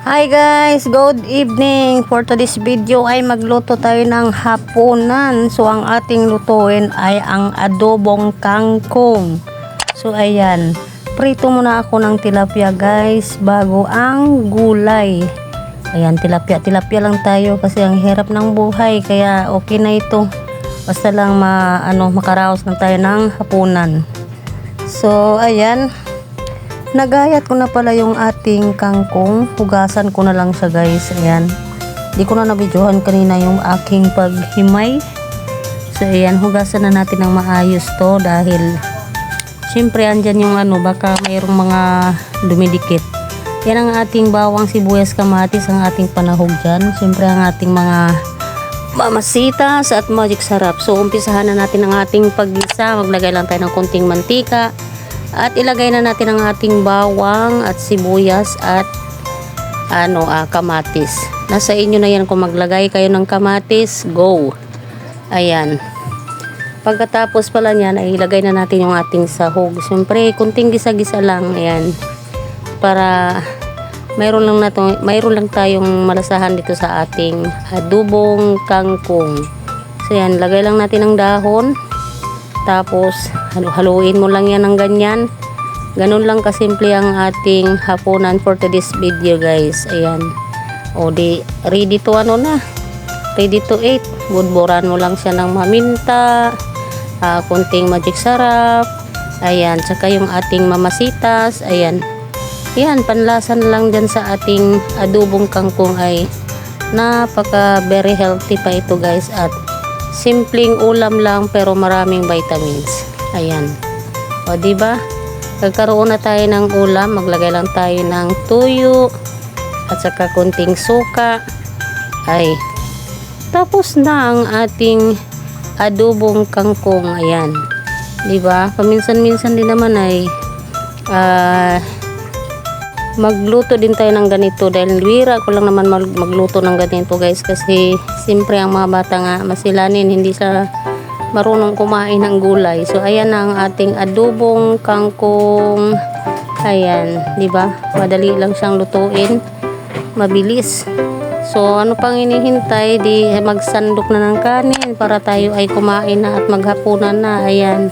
Hi guys, good evening. For today's video ay magluto tayo ng hapunan. So ang ating lutuin ay ang adobong kangkong. So ayan, prito muna ako ng tilapia guys bago ang gulay. Ayan, tilapia lang tayo kasi ang hirap ng buhay, kaya okay na ito. Basta lang makaraos na tayo ng hapunan. So ayan, nagayat ko na pala yung ating kangkong. Hugasan ko na lang siya guys. Ayan, di ko na nabidyohan kanina yung aking paghimay. So ayan, hugasan na natin ng maayos to dahil syempre andyan yung baka mayroong mga dumidikit. Yan ang ating bawang, sibuyas, kamatis, ang ating panahog dyan. Syempre ang ating mga mamasitas at magic sarap. So umpisahan na natin ang ating paggisa. Maglagay lang tayo ng konting mantika. At ilagay na natin ang ating bawang at sibuyas at kamatis. Nasa inyo na yan kung maglagay kayo ng kamatis, go. Ayan. Pagkatapos pala niyan ay ilagay na natin yung ating sahog. Siyempre, kunting gisa-gisa lang. Ayan. Para mayroon lang tayong malasahan dito sa ating adobong kangkong. So ayan, lagay lang natin ang dahon. Tapos haluin mo lang yan ng ganyan. Ganun lang kasimple ang ating hapunan for today's video guys. Ayan. O di ready to ready to eat. Budburan mo lang siya ng maminta, kunting magic sarap. Ayan, tsaka yung ating mamasitas. Ayan. Ayan, panlasan lang dyan sa ating adobong kangkong ay napaka very healthy pa ito guys, at simpleng ulam lang pero maraming vitamins. Ayan. O diba? Nagkaroon na tayo ng ulam, maglagay lang tayo ng tuyo at saka kunting suka. Ay, tapos na ang ating adobong kangkong. Ayan. Diba? Paminsan-minsan din naman ay magluto din tayo ng ganito dahil wira ko lang naman magluto ng ganito guys, kasi siyempre ang mga bata nga masilanin, hindi sa marunong kumain ng gulay. So ayan na ang ating adobong kangkong. Ayan, di ba? Madali lang siyang lutuin, mabilis. So ano pang inihintay, di magsandok na ng kanin para tayo ay kumain na at maghapunan na. Ayan.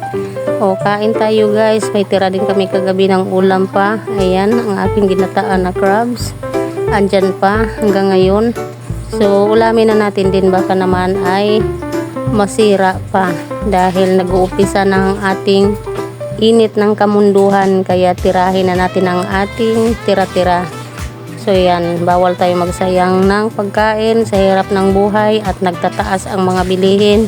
O, kain tayo guys. May tira din kami kagabi ng ulam pa. Ayan, ang aking ginataan na crabs. Andyan pa hanggang ngayon. So, ulamin na natin din, baka naman ay masira pa. Dahil nag-uumpisa ng ating init ng kamunduhan. Kaya tirahin na natin ang ating tira-tira. So, yan. Bawal tayo magsayang ng pagkain sa hirap ng buhay at nagtataas ang mga bilihin.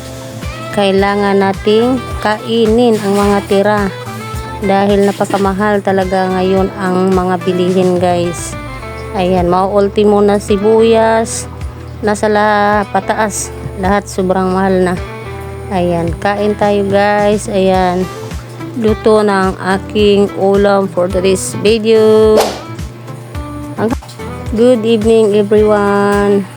Kailangan nating kainin ang mga tira dahil napakamahal talaga ngayon ang mga bilihin guys. Ayan, mauultimo na sibuyas, nasa pataas, lahat sobrang mahal na. Ayan, kain tayo guys. Ayan, luto ng aking ulam for today's video. Good evening everyone.